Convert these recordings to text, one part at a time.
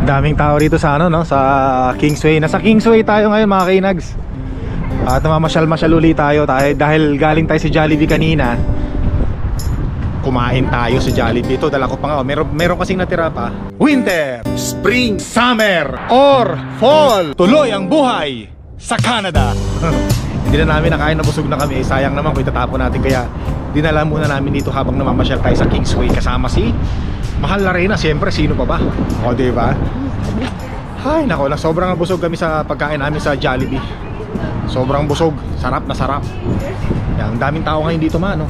Daming tao rito sa ano, no, sa Kingsway. Nasa Kingsway tayo ngayon mga kainags. At namamasyal-masyal ulit tayo dahil galing tayo sa Jollibee kanina. Kumain tayo sa Jollibee. Ito dala ko pa nga, meron kasing natira pa. Winter, Spring, Summer, or Fall. Tuloy ang buhay sa Canada. Hindi na namin nakain, nabusog na kami. Sayang naman kung itatapon natin, kaya dinala muna namin dito habang namamasyal tayo sa Kingsway. Kasama si Mahal na Reyna, siyempre, sino pa ba? O, diba? Ay, nako lang, sobrang busog kami sa pagkain namin sa Jollibee. Sobrang busog, sarap na sarap. Yan, ang daming tao ngayon dito, man, no?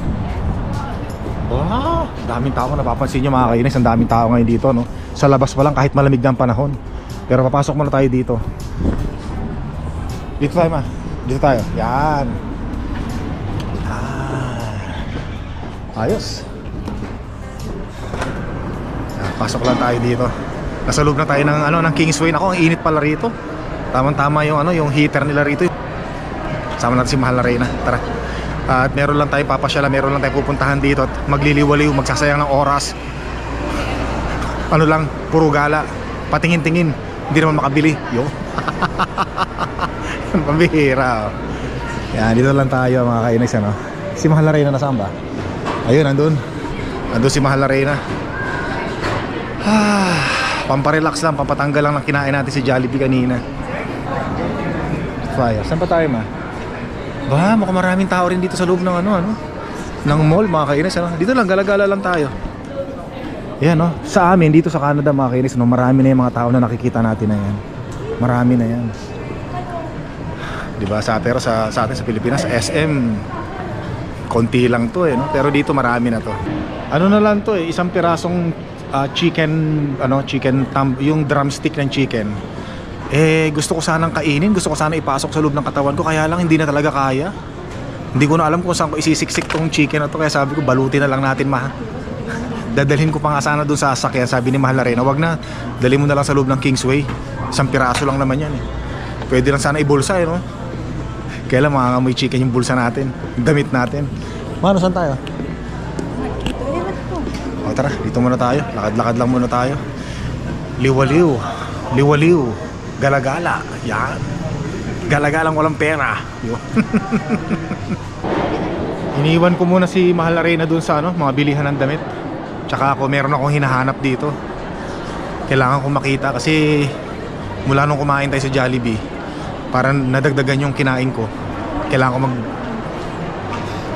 Wow, daming tao, napapansin nyo mga kainis, ang daming tao ngayon dito, no? Sa labas pa lang kahit malamig na ang panahon. Pero papasok muna tayo dito. Dito tayo, ma. Dito tayo, yan. Ayos. Pasok lang tayo dito. Nasa loob na tayo ng ng Kingsway. Nako, ang init pala rito. Tamang-tama yung yung heater nila rito. Sama natin si Mahal na Reyna. Tara. At meron lang tayo papasyala, meron lang tayo pupuntahan dito at magliliwaliw, magsasayang ng oras. Ano lang, puro gala. Patingin-tingin, hindi naman makabili. Yo. Pambihira. Yan, dito lang tayo mga kainis, ano. Si Mahal na Reyna nasaan ba? Ayun, andun. Andun si Mahal na Reyna. Pamparelax lang, pampatanggal lang ng kinain natin si Jollibee kanina. Fire. Saan pa tayo, ma? Ba, mukhang maraming tao rin dito sa loob ng ng mall, mga kainis, ano? Dito lang, gala-gala lang tayo. Yan, no? Sa amin, dito sa Canada, mga kainis, no? Marami na yung mga tao na nakikita natin na yan. Marami na yan. Diba, pero sa atin sa Pilipinas, SM konti lang to, no? Pero dito marami na to. Ano na lang to, isang pirasong chicken, yung drumstick ng chicken. Gusto ko sanang kainin, gusto ko sanang ipasok sa loob ng katawan ko, kaya lang hindi na talaga kaya. Hindi ko na alam kung saan ko isisiksik tong chicken na to, kaya sabi ko balutin na lang natin, ma. Dadalhin ko pa nga sana dun sa sasakyan, sabi ni Mahal na Reyna, wag na, dali mo na lang sa loob ng Kingsway. Isang piraso lang naman yan, eh. Pwede lang sana ibulsa, no? Kaya lang mangangamoy chicken yung bulsa natin, damit natin. Mano, saan tayo? O tara, dito muna tayo. Lakad-lakad lang muna tayo. Liwaliw. Liwaliw. Galagala. Yan. Galagalang walang pera. Iniwan ko muna si Mahal na Reyna dun sa mga bilihan ng damit. Tsaka ako, meron akong hinahanap dito. Kailangan ko makita kasi mula nung kumain tayo sa Jollibee, parang nadagdagan yung kinain ko. Kailangan ko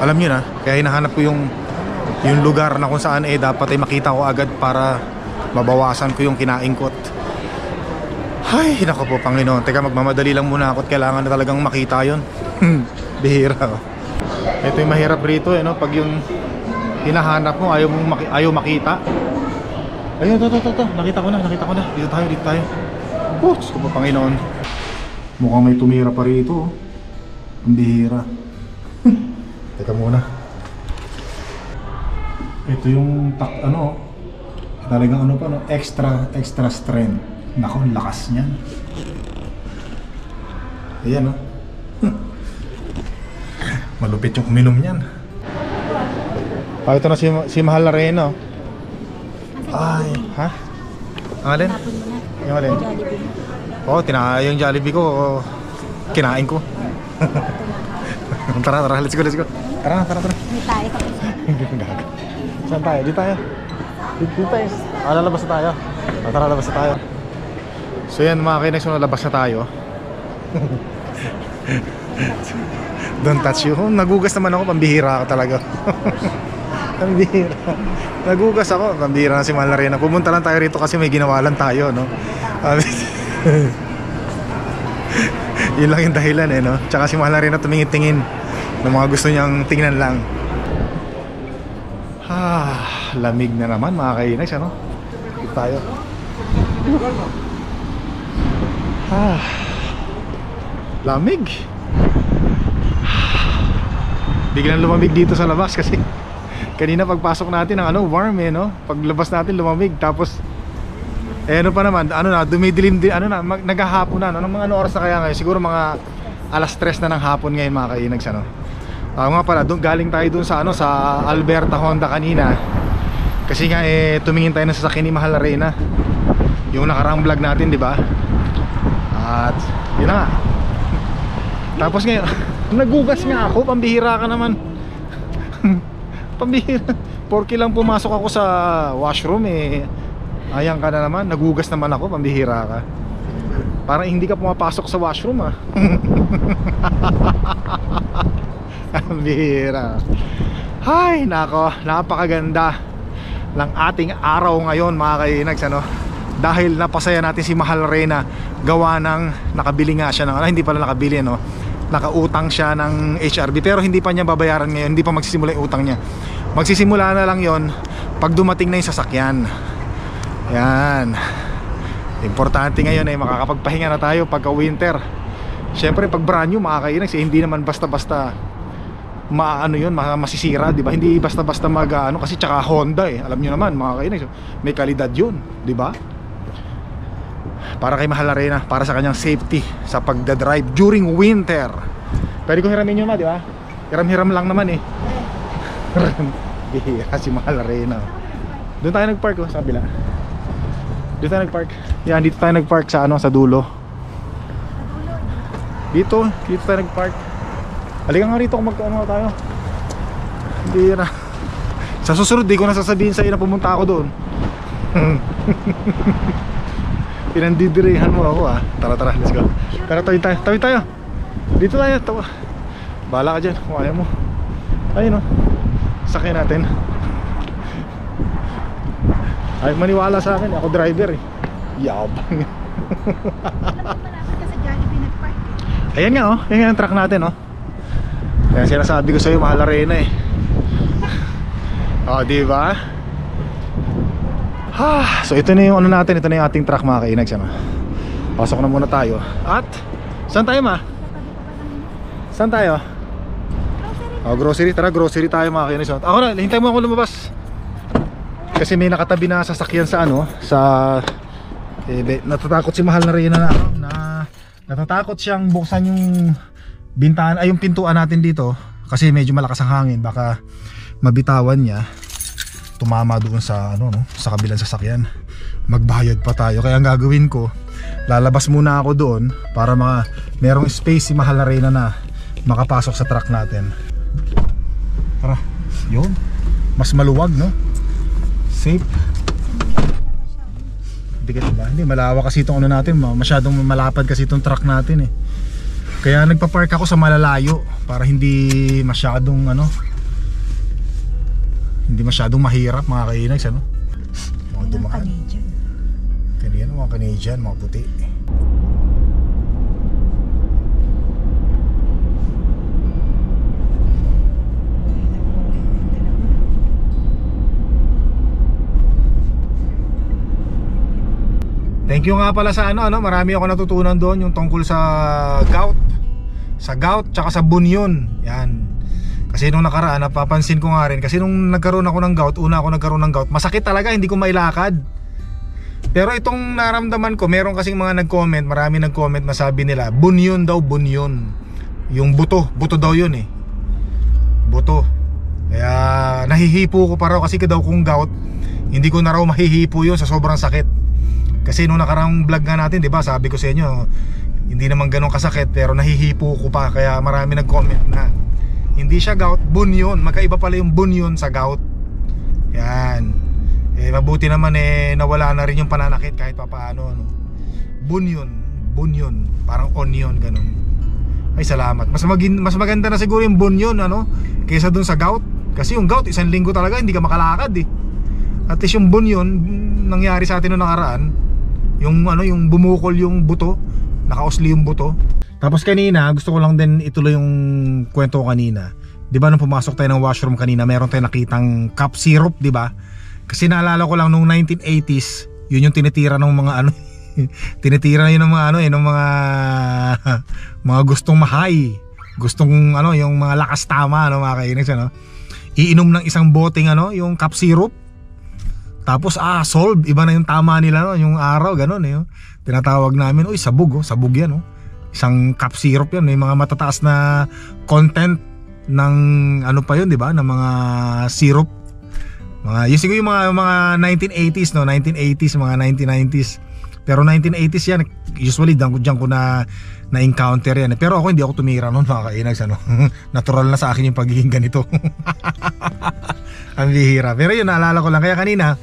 alam nyo na, kaya hinahanap ko yung lugar na kung saan dapat ay makita ko agad para mabawasan ko yung kinain ko. Ay, nako po Panginoon. Teka, magmamadali lang muna ako at kailangan na talagang makita yon. Bihira. Ito yung mahirap rito, no? Pag yung hinahanap mo, ayaw makita. Ayun, to. Nakita ko na. Dito tayo. Oh, Diyos ko po Panginoon. Mukhang may tumira pa rito. Ang bihira. Teka muna. Ito yung talagang extra strength. Nako, ang lakas niyan. Ayan, malupit yung uminom niyan. Ito na si Mahal na Reyna. Ay, ha? Ang alin? Yung alin? Yung Jollibee ko, kinain ko. Tara, let's go. Tara. Hindi tayo. Saan tayo? Dito tayo. Lalabas na tayo. Tara, labas na tayo. So yan mga kainex, lalabas na tayo. Don't touch you. Nagugas naman ako, pambihira ako talaga. Pambihira. Nagugas ako, pambihira na si Mahal na Reyna. Pumunta lang tayo rito kasi may ginawa lang tayo, no? Yun lang yung dahilan, no? Tsaka si Mahal na Reyna tumingin-tingin ng mga gusto niyang tingnan lang. Lamig na naman mga kainex, ano? Dito tayo. Lamig. Biglang lumamig dito sa labas kasi kanina pagpasok natin ng warm, no? Paglabas natin lumamig, tapos pa naman, dumidilim din, naghahapon na, Anong mga oras na kaya ngayon? Siguro mga alas 3 na ng hapon ngayon mga kainags, nga pala, galing tayo dun sa sa Alberta Honda kanina. Kasi nga tumingin tayo ng sasakyan ni Mahal na Reyna. yung nakaraang vlog natin, di ba? At yun na nga. Tapos ngayon nagugas nga ako, pambihira ka naman. Pambihira, porke lang pumasok ako sa washroom ayan ka na naman, nagugas naman ako, pambihira ka. Parang hindi ka pumapasok sa washroom pambihira. Hay, nako, napakaganda ng ating araw ngayon mga kainags, ano? Dahil napasaya natin si Mahal Reyna, gawa ng nakabili nga siya ng, hindi pala nakabili, no? Nakautang siya ng HRB, pero hindi pa niya babayaran ngayon, hindi pa magsisimula yung utang niya. Magsisimula na lang yon pag dumating na yung sasakyan. Yan. Importante ngayon ay makakapagpahinga na tayo pagka winter. Siyempre pag brand new mga kainags, hindi naman basta-basta masisira, di ba? Hindi basta-basta kasi tsaka Honda alam niyo naman mga kainags, may kalidad yun, di ba? Para kay Mahal Reyna, para sa kanyang safety sa pagdadrive during winter. Pwede ko hiramin yun di ba? Hiram-hiram lang naman Bihira si Mahal Reyna. Doon tayo nagpark sa kabila. Doon tayo nagpark. Yan, dito tayo nagpark sa sa dulo. Dito tayo nagpark. Halika nga rito kung tayo. Hindi na. Sa susunod, di ko na sasabihin sa'yo na pumunta ako doon. Pinandidirehan mo ako Tara, let's go. Tara, tawid tayo. Dito tayo. Bahala ka dyan, kung ayaw mo. Ayun sakyan natin. Ay, maniwala sa akin, ako driver Yabang. Ayan nga yan nga ang truck natin Kaya sinasabi ko sa'yo, Mahal Reyna diba? So ito na yung natin, ito na yung ating truck mga kainags. Pasok na muna tayo. At saan tayo Saan tayo? Grocery. Tara, grocery tayo mga kainags. Ako na, hintay mo ako lumabas. Kasi may nakatabi na sasakyan sa natatakot si Mahal na Reyna na natatakot siyang buksan yung bintahan, yung pintuan natin dito. Kasi medyo malakas ang hangin, baka mabitawan niya, tumama doon sa sa kabilang sasakyan, magbayad pa tayo. Kaya ang gagawin ko, lalabas muna ako doon para merong space si Mahal Reyna na makapasok sa truck natin. Tara, yun, mas maluwag safe. Hindi malawak kasi itong natin, masyadong malapad kasi itong truck natin Kaya nagpa-park ako sa malalayo para hindi masyadong mahirap mga kainags mga dumaan. Kanina mga Canadian, mga puti. Thank you nga pala sa marami ako natutunan doon yung tungkol sa gout. Sa gout tsaka sa bunyon. Yan. Kasi nung nakaraan, napapansin ko nga rin, kasi nung nagkaroon ako ng gout, masakit talaga, hindi ko mailakad. Pero itong naramdaman ko, meron kasing mga nag-comment, marami nag-comment na sabi nila, bunyon daw, bunyon. Yung buto daw yun buto. Kaya nahihipo ko pa raw kasi daw kung gout, hindi ko na raw mahihipo yun sa sobrang sakit. Kasi nung nakaraang vlog nga natin, di ba, sabi ko sa inyo, hindi naman ganun kasakit pero nahihipo ko pa. Kaya marami nag-comment na hindi siya gout, bunyon. Magkaiba pala yung bunyon sa gout. Yan. Mabuti naman nawala na rin yung pananakit kahit papaano Bunyon, parang onion, ganun. Ay salamat. Mas maganda na siguro yung bunyon kaysa dun sa gout. Kasi yung gout, isang linggo talaga hindi ka makalakad At least yung bunyon, nangyari sa atin noong nakaraan, yung bumukol yung buto, nakausli yung buto. Tapos kanina, gusto ko lang din ituloy yung kwento ko kanina. 'Di ba nung pumasok tayo ng washroom kanina, meron tayong nakitang cup syrup, 'di ba? Kasi naalala ko lang nung 1980s, yun yung tinitira ng mga tinitira yun ng mga ng mga gustong mahay, gustong yung mga lakas tama mga kainags iinom ng isang boteng yung cup syrup. Tapos solve, iba na yung tama nila yung araw, ganun tinatawag namin, sabog sabog yan isang cup syrup yan, may mga matataas na content ng pa yun, di ba, ng mga syrup, yung siguro yung mga 1980s 1980s, mga 1990s, Pero 1980s yan, usually diyan ko na encounter yan. Pero ako hindi ako tumira noon, mga kainags, ano. Natural na sa akin yung pagiging ganito. Ang bihira. Pero yun, naalala ko lang. Kaya kanina,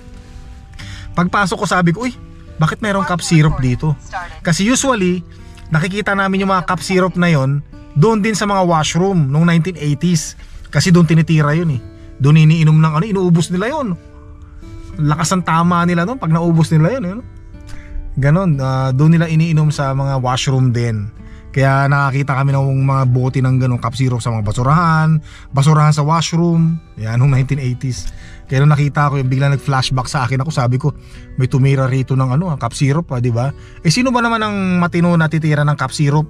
pagpasok ko sabi ko, uy, bakit mayroong cup syrup dito? Kasi usually, nakikita namin yung mga cup syrup na yon doon din sa mga washroom nung 1980s. Kasi doon tinitira yun eh. Doon iniinom ng ano, inuubos nila yon. Lakas ang tama nila doon pag naubos nila yun. Ganon, doon nila iniinom sa mga washroom din. Kaya nakakita kami ng mga bote ng ganong cup syrup sa mga basurahan sa washroom. Yan, noong 1980s. Kaya nung nakita ko yung biglang nag-flashback sa akin ako, sabi ko, may tumira rito ng ano, cup syrup, di ba? Eh sino ba naman ang matino na titira ng cup syrup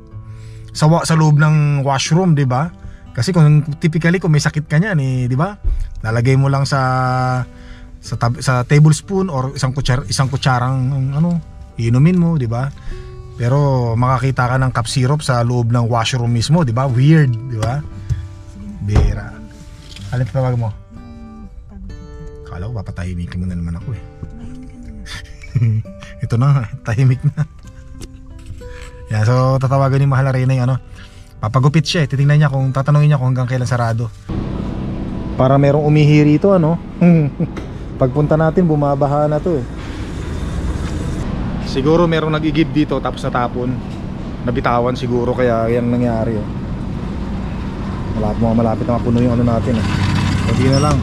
sa loob ng washroom, di ba? Kasi kung typically kung may sakit ka niyan, eh, di ba? Lalagay mo lang sa tablespoon or isang kutsarang ano, inumin mo, di ba? Pero makakita ka ng cup syrup sa loob ng washroom mismo, di ba? Weird, di ba? Bira. Alin tawag mo? Kala ko papatahimikin mo na naman ako eh. Ito na, tahimik na. Yan, so tatawagan ni Mahal na Reyna yung ano, papagupit siya eh. Titingnan niya kung, tatanungin niya kung hanggang kailan sarado. Para merong umihi rito, ano? Pagpunta natin, bumabaha na to eh. Siguro merong nag-igib dito tapos natapon, nabitawan siguro, kaya yan nangyari oh. Malapit na mapuno yung ano natin eh. Hindi na lang.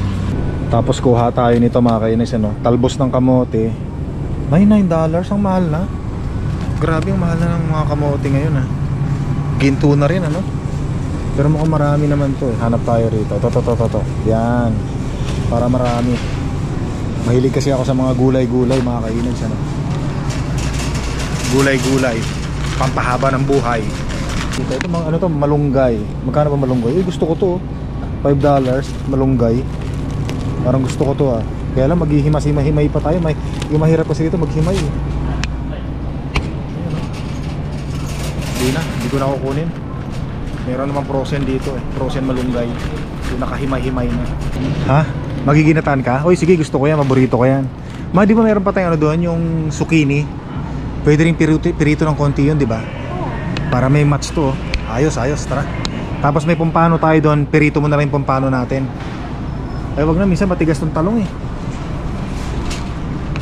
Tapos kuha tayo nito, mga kainis, ano, talbos ng kamote. $99, ang mahal na. Grabe ang mahal na ng mga kamote ngayon ah. Ginto na rin ano. Pero mukhang marami naman to eh. Hanap tayo rito. To. Yan. Para marami. Mahilig kasi ako sa mga gulay-gulay, mga kainis, ano. Gulay-gulay, pampahaba ng buhay. Ito mga ano to, malunggay. Magkano ba malunggay? Gusto ko to. $5 malunggay. Parang gusto ko to ah. Kaya lang maghihimas-himay pa tayo. Yung mahirap kasi dito maghimay eh. Hindi ko na kukunin. Meron naman frozen dito eh. Frozen malunggay. Yung nakahimay-himay na. Ha? Magiginataan ka? Oy sige, gusto ko yan, paborito ko yan. Di ba meron pa tayong ano doon, yung zucchini? Pwede rin pirito ng konti yun, di ba? Para may match to. Ayos, tara. Tapos may pumpano tayo doon, pirito mo na rin yung pumpano natin. Ay wag na, minsan matigas tong talong eh.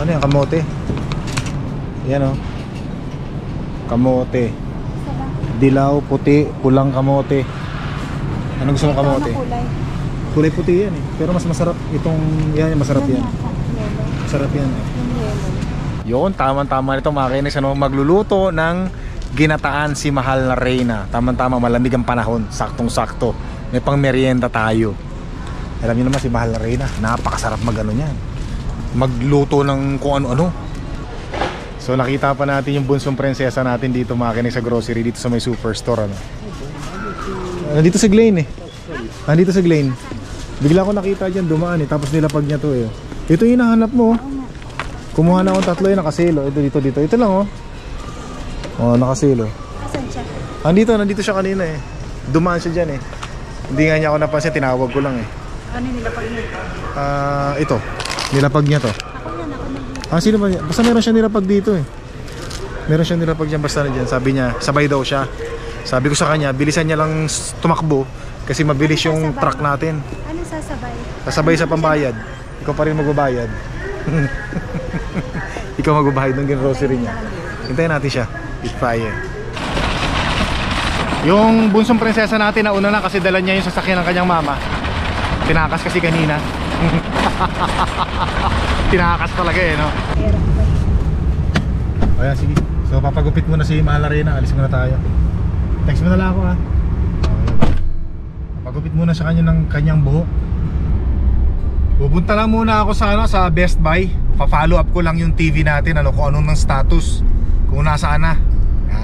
Ano yan, kamote? Yan oh. Kamote. Dilaw, puti, pulang kamote. Anong gusto mong kamote? Kulay puti yan eh. Pero mas masarap itong, yan, masarap yan. Masarap yan eh. Yun, tama-tama nito mga kainis, ano, magluluto ng ginataan si Mahal na Reyna. Tama-tama, malamig ang panahon, saktong-sakto. May pang merienda tayo. Alam niyo naman si Mahal na Reyna, napakasarap magano niyan. Magluto ng kung ano-ano. So nakita pa natin yung bunsong prinsesa natin dito mga kainis sa grocery, dito sa may superstore ano. Nandito sa Glen eh. Nandito sa Glen. Bigla ko nakita diyan dumaan eh, tapos nilapag niya to eh. Ito yung hinahanap mo. Kumuha na akong tatlo yung nakasilo. Ito dito. Ito lang oh. Oh, nakasilo. Asan siya? Nandito siya kanina eh. Dumaan siya dyan eh. Hindi nga niya ako napansin, tinawag ko lang eh. Ano nilapag niya? Ito. Nilapag niya to. Ako Sino ba niya? Basta meron siya nilapag dito eh. Meron siya nilapag dyan, basta na dyan. Sabi niya, sabay daw siya. Sabi ko sa kanya, bilisan niya lang tumakbo kasi mabilis yung truck natin. Ano sasabay? Sasabay sa pambayad. Ikaw pa rin magbabayad. Ikaw magbabayad ng grocery niya. Hintayin natin siya. It's fire. Yung bunsong prinsesa natin nauna na kasi dala niya yung sasakyan ng kanyang mama. Tinakas kasi kanina. Tinakas talaga eh, no? Ayan, sige. So papagupit muna si Mahal na Reyna. Alis muna tayo. Text mo na lang ako ha. Papagupit muna sa kanya ng kanyang buhok. Pupunta lang muna ako sa Best Buy. Pa-follow up ko lang yung TV natin, kung anong ng status, kung nasaan na.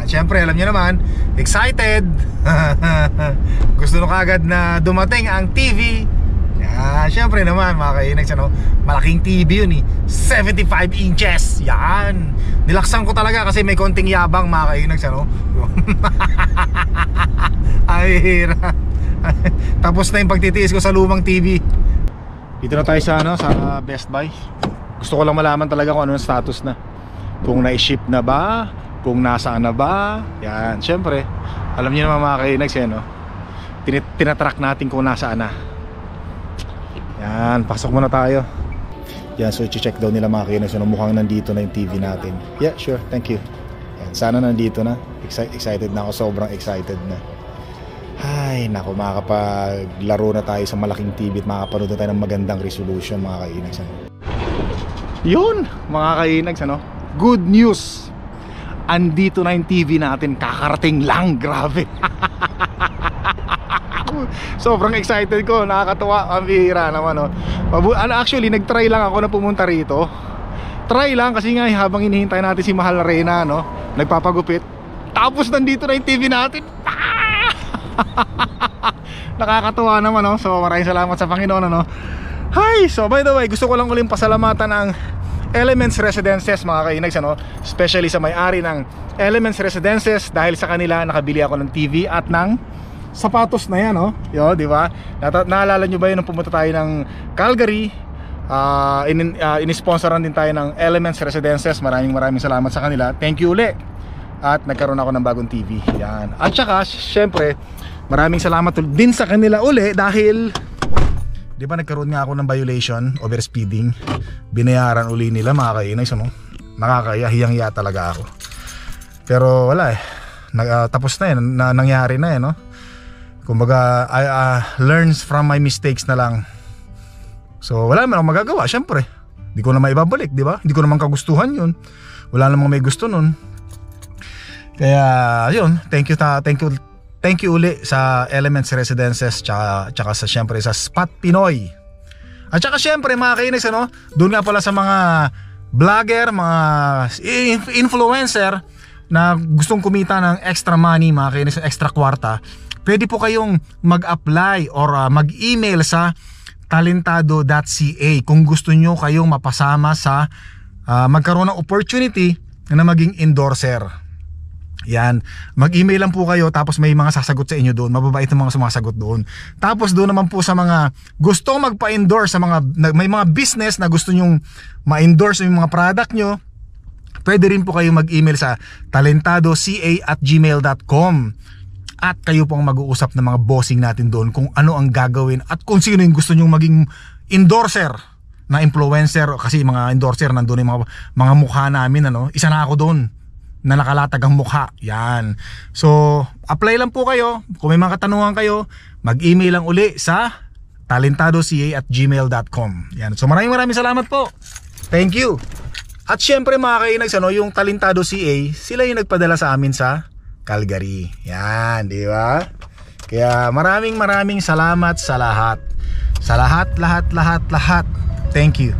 Siyempre alam niyo naman, excited. Gusto nyo kagad na dumating ang TV. Siyempre naman mga kainags, malaking TV yun eh, 75 inches. Yan, nilaksan ko talaga kasi may konting yabang mga kainags, ay tapos na yung pagtitiis ko sa lumang TV. Dito na tayo sa Best Buy. Gusto ko lang malaman talaga kung ano yung status na. kung na-ship na ba, kung nasaan na ba. Yan, syempre alam niyo naman mga kainags yan, no? Tinatrack natin kung nasaan na. Yan, pasok muna tayo. Yan, so i-check daw nila mga kainags, so mukhang nandito na yung TV natin. Yeah, sure, thank you. Yan, sana nandito na. Excited na ako, sobrang excited na. Ay, naku, makakapaglaro na tayo sa malaking TV at makakapanood na tayo ng magandang resolution mga kainags, ano? Yun, mga kainags, ano? Good news! Andito na yung TV natin, kakarating lang, grabe. Sobrang excited ko, nakakatuwa, ang bihira naman, no? Actually, nag-try lang ako na pumunta rito. Try lang kasi nga habang hinihintay natin si Mahal Reyna, no? Nagpapagupit. Tapos nandito na yung TV natin. Nakakatuwa naman, no? So maraming salamat sa Panginoon, no? Hi! So by the way, gusto ko lang uling pasalamatan ang Elements Residences mga kainags, ano? Especially sa may-ari ng Elements Residences. Dahil sa kanila nakabili ako ng TV at ng sapatos na yan, no? Yo, di ba? Naalala nyo ba yun nung pumunta tayo ng Calgary? In-sponsoran din tayo ng Elements Residences. Maraming salamat sa kanila. Thank you uli. At nagkaroon ako ng bagong TV. Yan. At saka, syempre, maraming salamat din sa kanila uli dahil, di ba nagkaroon nga ako ng violation, overspeeding. Binayaran uli nila mga kainags, ano? Nakakaya, hiyang-hiya talaga ako. Pero wala eh. Tapos na yan, nangyari na eh, no? Kumbaga, I learns from my mistakes na lang. So wala naman akong magagawa, syempre. Hindi ko na maibabalik, di ba? Hindi ko naman kagustuhan yun. Wala namang may gusto nun. Kaya yun, thank you uli sa Elements Residences tsaka sa syempre sa Spot Pinoy. At saka syempre mga kainags, ano, doon nga pala sa mga vlogger, mga influencer na gustong kumita ng extra money mga kainags, extra kwarta, pwede po kayong mag-apply or mag-email sa talentado.ca kung gusto nyo kayong mapasama sa magkaroon ng opportunity na maging endorser. Yan, mag-email lang po kayo tapos may mga sasagot sa inyo doon. Mababait ang mga sumasagot doon. Tapos doon naman po sa mga gustong magpa-endorse, sa mga may mga business na gusto nyong ma-endorse yung mga product nyo, pwede rin po kayo mag-email sa talentadoca@gmail.com. At kayo po ang mag-uusap ng mga bossing natin doon kung ano ang gagawin at kung sino yung gusto nyong maging endorser na influencer. Kasi mga endorser nandun yung mga mukha namin, ano? Isa na ako doon na nakalatag ang mukha. Yan. So, apply lang po kayo. Kung may mga katanungan kayo, mag-email lang uli sa talentadoca@gmail.com. Yan. So, maraming salamat po. Thank you. At syempre mga kainags, ano, yung Talentado CA, sila yung nagpadala sa amin sa Calgary. Yan, di ba? Kaya maraming salamat sa lahat. Sa lahat. Thank you.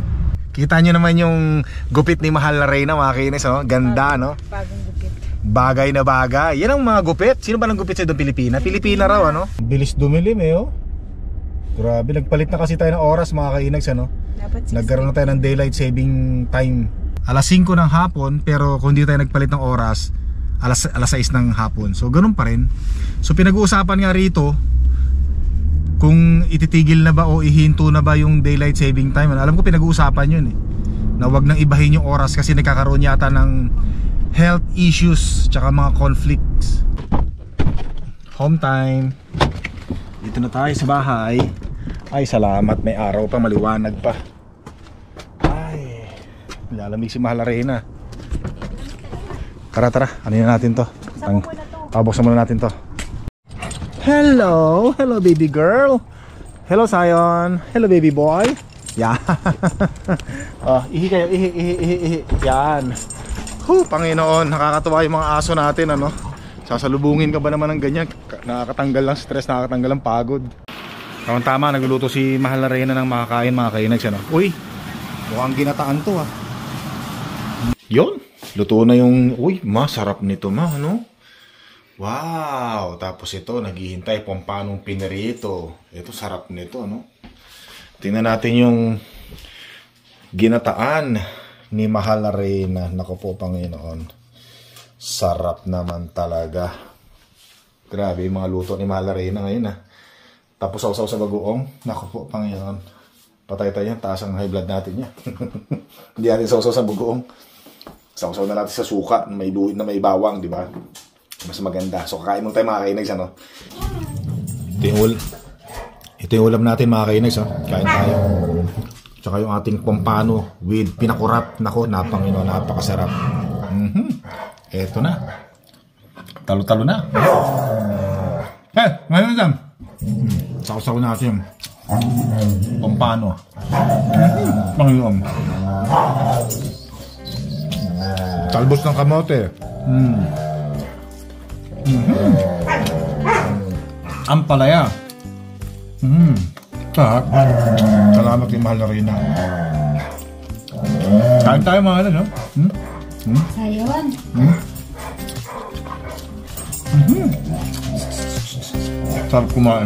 Kita nyo naman yung gupit ni Mahal Reyna mga kainags, no? Ganda, no? Bagong gupit. Bagay na bagay. Yan ang mga gupit. Sino ba nang gupit sa doon? Pilipina raw, ano? Bilis dumilim eh, oh. Grabe, nagpalit na kasi tayo ng oras mga kainags, ano? Nagkaroon na tayo ng daylight saving time. Alas 5 ng hapon, pero kung hindi tayo nagpalit ng oras, alas 6 ng hapon. So ganun pa rin. So pinag-uusapan nga rito kung ititigil na ba o ihinto na ba yung daylight saving time. Alam ko pinag-uusapan yun eh, na wag nang ibahin yung oras kasi nagkakaroon yata ng health issues tsaka mga conflicts. Home time. Dito na tayo sa bahay. Ay salamat, may araw pa, maliwanag pa. Ay, nilalamig si Mahal Reyna. Tara, ano na natin to? Pabuksan muna natin to. Hello baby girl. Hello Zion. Hello baby boy. Yan. Oh, ihi kayo, ihi. Yan. Panginoon, nakakatuwa yung mga aso natin, ano? Sasalubungin ka ba naman ng ganyan? Nakakatanggal ng stress, nakakatanggal ng pagod. Tama, nagluluto si Mahal Reyna ng makakain mga kainags, ano? Uy, mukhang ginataan to, ah. Yun, luto na yung, uy, masarap nito ano? Wow, tapos ito, naghihintay pompanong pinirito. Ito, sarap nito, no? Tingnan natin yung ginataan ni Mahal Reyna. Naku po, Panginoon. Sarap naman talaga. Grabe yung mga luto ni Mahal Reyna ngayon, ha? Tapos sausaw sa bagoong. Naku po, Panginoon. Patay tayo yan, taas ang high blood natin yan. Hindi natin sausaw sa bagoong. Sausaw na natin sa suka na may bawang, di ba? Mas maganda. So kakain mo tayo mga kainags, ano? Ito yung ulam natin mga kainags, kain tayo. Tsaka yung ating pompano with pinakurat. Nako, napakasarap. Eto na. Talo-talo na. Ngayon lang. Sausaw natin. Pompano. Panginoon. Talbos ng kamote. Ampalaya. Salamat kay Mahal na Reyna. Kain tayo mga ano, no? Ayun. Sarap kumain.